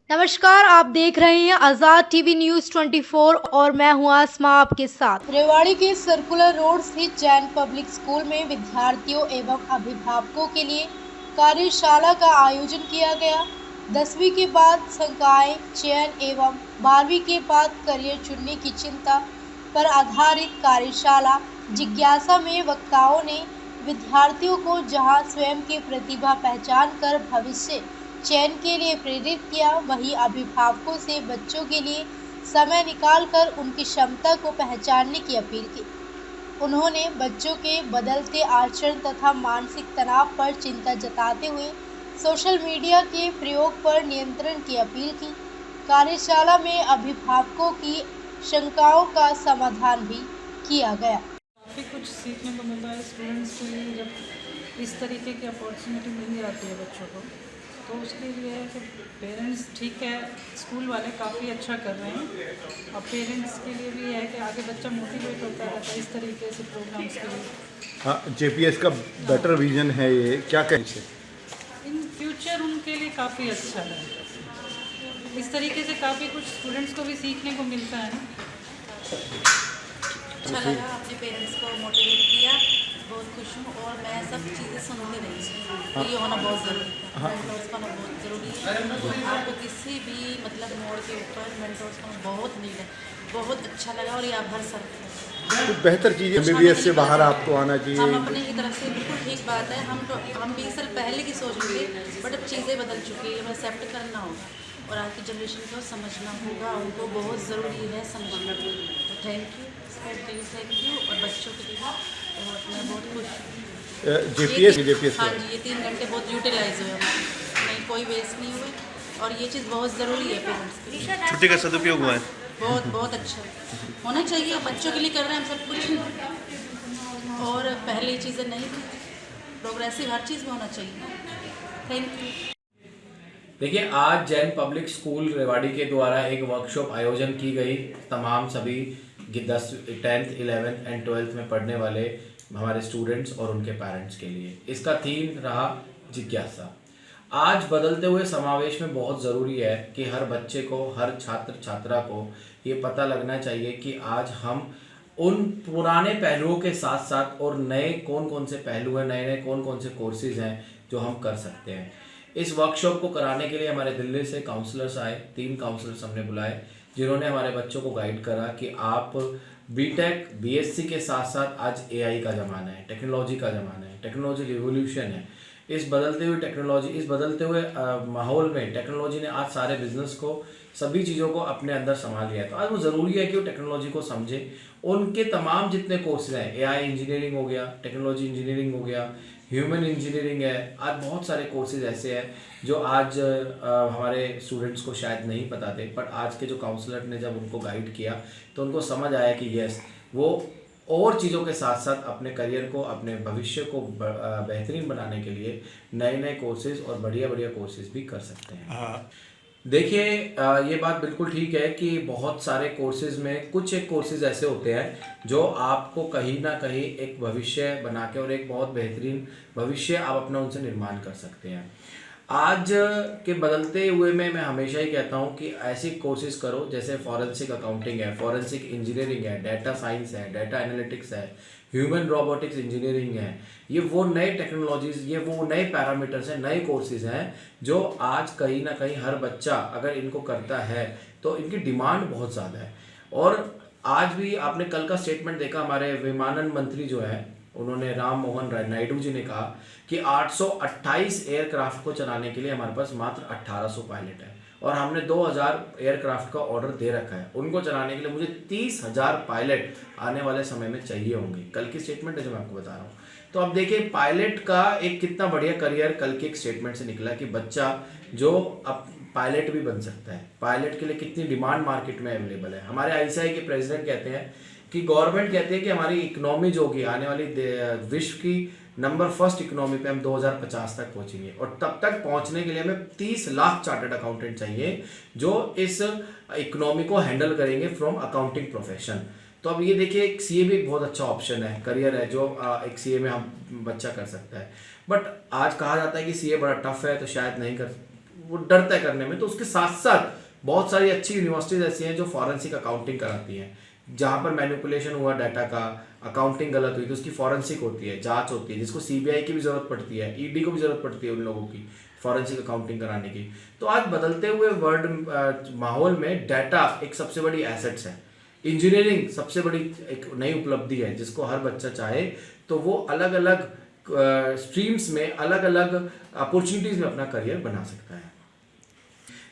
नमस्कार, आप देख रहे हैं आजाद टीवी न्यूज 24 और मैं हूं आसमा आपके साथ। रेवाड़ी के सर्कुलर रोड स्थित जैन पब्लिक स्कूल में विद्यार्थियों एवं अभिभावकों के लिए कार्यशाला का आयोजन किया गया। 10वीं के बाद संकाय चयन एवं 12वीं के बाद करियर चुनने की चिंता पर आधारित कार्यशाला जिज्ञासा में वक्ताओं ने विद्यार्थियों को जहां स्वयं की प्रतिभा पहचान कर भविष्य चयन के लिए प्रेरित किया, वहीं अभिभावकों से बच्चों के लिए समय निकालकर उनकी क्षमता को पहचानने की अपील की। उन्होंने बच्चों के बदलते आचरण तथा मानसिक तनाव पर चिंता जताते हुए सोशल मीडिया के प्रयोग पर नियंत्रण की अपील की। कार्यशाला में अभिभावकों की शंकाओं का समाधान भी किया गया। काफ़ी कुछ सीखने को मिलता है स्टूडेंट्स के लिए। जब इस तरीके की अपॉर्चुनिटी मिल जाती है बच्चों को, तो उसके लिए है कि पेरेंट्स ठीक है, स्कूल वाले काफ़ी अच्छा कर रहे हैं और पेरेंट्स के लिए भी है कि आगे बच्चा मोटिवेट होता रहता है इस तरीके से प्रोग्राम्स के लिए। हाँ, जेपीएस का बेटर विजन है, ये क्या कहें से इन फ्यूचर उनके लिए काफ़ी अच्छा है। इस तरीके से काफ़ी कुछ स्टूडेंट्स को भी सीखने को मिलता है। अच्छा लगा, अपने पेरेंट्स को मोटिवेट किया, बहुत खुश हूँ और मैं सब चीज़ें सुनती रही। तो ये होना बहुत ज़रूरी है, मेंटर्स का होना बहुत ज़रूरी है। आपको किसी भी मोड़ के ऊपर मेंटर्स का बहुत नीड है। बहुत अच्छा लगा और ये आभार सर कुछ बेहतर चीज़ें एमबीबीएस से बाहर आपको आना हम चाहिए। अपने ही तरफ से बिल्कुल ठीक बात है। हम 20 साल पहले की सोच रहे थे, बट अब चीज़ें बदल चुकी है। हमें एक्सेप्ट करना होगा और आज की जनरेशन को समझना होगा, उनको बहुत ज़रूरी है समझना। तो थैंक यू और बच्चों के लिए और मैं बहुत खुश हूँ। जेपीएस हाँ जी, ये 3 घंटे बहुत यूटिलाइज हुए हमारे, नहीं कोई वेस्ट नहीं हुए और ये चीज़ बहुत ज़रूरी है पेरेंट्स के लिए। छुट्टी का सदुपयोग हुआ है, बहुत बहुत अच्छा होना चाहिए। बच्चों के लिए कर रहे हैं हम सब कुछ और पहले ये चीज़ें नहीं थी। प्रोग्रेसिव हर चीज़ में होना चाहिए। Thank you. देखिए, आज जैन पब्लिक स्कूल रेवाड़ी के द्वारा एक वर्कशॉप आयोजन की गई तमाम सभी 10th 11th एंड 12th में पढ़ने वाले हमारे स्टूडेंट्स और उनके पेरेंट्स के लिए। इसका थीम रहा जिज्ञासा। आज बदलते हुए समावेश में बहुत ज़रूरी है कि हर बच्चे को, हर छात्र छात्रा को ये पता लगना चाहिए कि आज हम उन पुराने पहलुओं के साथ साथ और नए कौन कौन से पहलू हैं, नए नए कौन कौन से कोर्सेज हैं जो हम कर सकते हैं। इस वर्कशॉप को कराने के लिए हमारे दिल्ली से काउंसलर्स आए, 3 काउंसलर्स हमने बुलाए, जिन्होंने हमारे बच्चों को गाइड करा कि आप बीटेक बीएससी के साथ साथ आज एआई का ज़माना है, टेक्नोलॉजी का ज़माना है, टेक्नोलॉजी रिवोल्यूशन है। इस बदलते हुए टेक्नोलॉजी, इस बदलते हुए माहौल में टेक्नोलॉजी ने आज सारे बिजनेस को, सभी चीज़ों को अपने अंदर संभाल लिया है। तो आज वो ज़रूरी है कि वो टेक्नोलॉजी को समझे। उनके तमाम जितने कोर्सेज हैं, एआई इंजीनियरिंग हो गया, टेक्नोलॉजी इंजीनियरिंग हो गया, ह्यूमन इंजीनियरिंग है, आज बहुत सारे कोर्सेज ऐसे हैं जो आज हमारे स्टूडेंट्स को शायद नहीं पता थे, बट आज के जो काउंसलर ने जब उनको गाइड किया तो उनको समझ आया कि यस, वो और चीज़ों के साथ साथ अपने करियर को, अपने भविष्य को बेहतरीन बनाने के लिए नए नए कोर्सेज और बढ़िया बढ़िया कोर्सेज भी कर सकते हैं। देखिए, ये बात बिल्कुल ठीक है कि बहुत सारे कोर्सेज में कुछ एक कोर्सेज ऐसे होते हैं जो आपको कहीं ना कहीं एक भविष्य बना के और एक बहुत बेहतरीन भविष्य आप अपना उनसे निर्माण कर सकते हैं। आज के बदलते हुए में मैं हमेशा ही कहता हूँ कि ऐसी कोर्सेज करो जैसे फॉरेंसिक अकाउंटिंग है, फॉरेंसिक इंजीनियरिंग है, डाटा साइंस है, डाटा एनालिटिक्स है, ह्यूमन रोबोटिक्स इंजीनियरिंग है। ये वो नए टेक्नोलॉजीज, ये वो नए पैरामीटर्स हैं, नए कोर्सेज हैं जो आज कहीं ना कहीं हर बच्चा अगर इनको करता है तो इनकी डिमांड बहुत ज़्यादा है। और आज भी आपने कल का स्टेटमेंट देखा, हमारे विमानन मंत्री जो है उन्होंने, राम मोहन नायडू जी ने कहा कि 828 एयरक्राफ्ट को चलाने के लिए हमारे पास मात्र 1800 पायलट है और हमने 2000 एयरक्राफ्ट का ऑर्डर दे रखा है। उनको चलाने के लिए मुझे 30,000 पायलट आने वाले समय में चाहिए होंगे। कल की स्टेटमेंट है जो मैं आपको बता रहा हूँ। तो अब देखिए, पायलट का एक कितना बढ़िया करियर कल के एक स्टेटमेंट से निकला कि बच्चा जो अब पायलट भी बन सकता है। पायलट के लिए कितनी डिमांड मार्केट में अवेलेबल है। हमारे आईसीआई के प्रेसिडेंट कहते हैं कि गवर्नमेंट कहती है कि हमारी इकोनॉमी जो होगी आने वाली विश्व की नंबर 1 इकोनॉमी पे हम 2050 तक पहुंचेंगे और तब तक पहुंचने के लिए हमें 30 लाख चार्टर्ड अकाउंटेंट चाहिए जो इस इकोनॉमी को हैंडल करेंगे फ्रॉम अकाउंटिंग प्रोफेशन। तो अब ये देखिए, एक सीए भी एक बहुत अच्छा ऑप्शन है, करियर है जो एक सीए में हम बच्चा कर सकता है। बट आज कहा जाता है कि सीए बड़ा टफ है तो शायद नहीं कर वो डरता है करने में। तो उसके साथ साथ बहुत सारी अच्छी यूनिवर्सिटीज ऐसी हैं जो फॉरेंसिक अकाउंटिंग कराती हैं, जहाँ पर मैनिपुलेशन हुआ डाटा का, अकाउंटिंग गलत हुई तो उसकी फॉरेंसिक होती है, जांच होती है, जिसको सीबीआई की भी जरूरत पड़ती है, ईडी को भी जरूरत पड़ती है उन लोगों की फॉरेंसिक अकाउंटिंग कराने की। तो आज बदलते हुए वर्ल्ड माहौल में डाटा एक सबसे बड़ी एसेट्स है। इंजीनियरिंग सबसे बड़ी एक नई उपलब्धि है जिसको हर बच्चा चाहे तो वो अलग अलग स्ट्रीम्स में अलग अलग अपॉर्चुनिटीज में अपना करियर बना सकता है।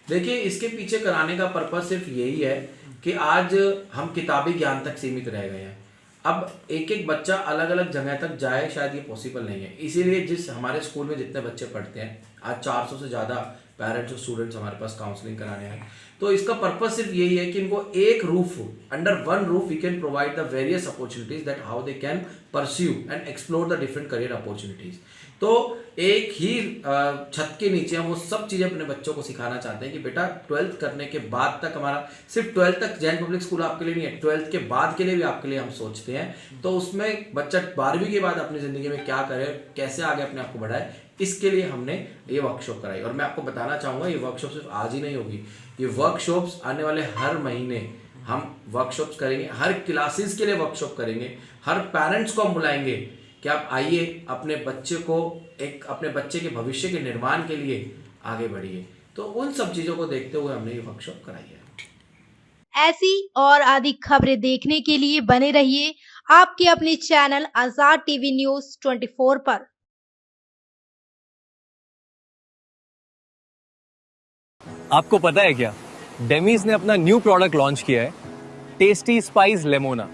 देखिए, इसके पीछे कराने का पर्पस सिर्फ यही है कि आज हम किताबी ज्ञान तक सीमित रह गए हैं। अब एक एक बच्चा अलग अलग जगह तक जाए शायद ये पॉसिबल नहीं है। इसीलिए जिस हमारे स्कूल में जितने बच्चे पढ़ते हैं, आज 400 से ज़्यादा पेरेंट्स और स्टूडेंट्स हमारे पास काउंसलिंग कराने आए। तो इसका पर्पस सिर्फ यही है कि इनको एक roof, under one roof we can provide the various opportunities that how they can pursue and explore the different career opportunities. तो एक ही छत के नीचे हम वो सब चीज़ें अपने बच्चों को सिखाना चाहते हैं कि बेटा 12th करने के बाद तक, हमारा सिर्फ 12th तक जैन पब्लिक स्कूल आपके लिए नहीं है, 12th के बाद के लिए भी आपके लिए हम सोचते हैं। तो उसमें बच्चा 12वीं के बाद अपनी ज़िंदगी में क्या करे, कैसे आगे अपने आप को बढ़ाए, इसके लिए हमने ये वर्कशॉप कराई। और मैं आपको बताना चाहूँगा ये वर्कशॉप सिर्फ आज ही नहीं होगी, ये वर्कशॉप्स आने वाले हर महीने हम वर्कशॉप्स करेंगे, हर क्लासेस के लिए वर्कशॉप करेंगे, हर पेरेंट्स को हम बुलाएंगे कि आप आइए अपने बच्चे को अपने बच्चे के भविष्य के निर्माण के लिए आगे बढ़िए। तो उन सब चीज़ों को देखते हुए हमने ये वर्कशॉप कराई है। ऐसी और अधिक खबरें देखने के लिए बने रहिए आपके अपने चैनल आजाद टीवी न्यूज 24 पर। आपको पता है क्या, डेमीज ने अपना न्यू प्रोडक्ट लॉन्च किया है, टेस्टी स्पाइस लेमोना।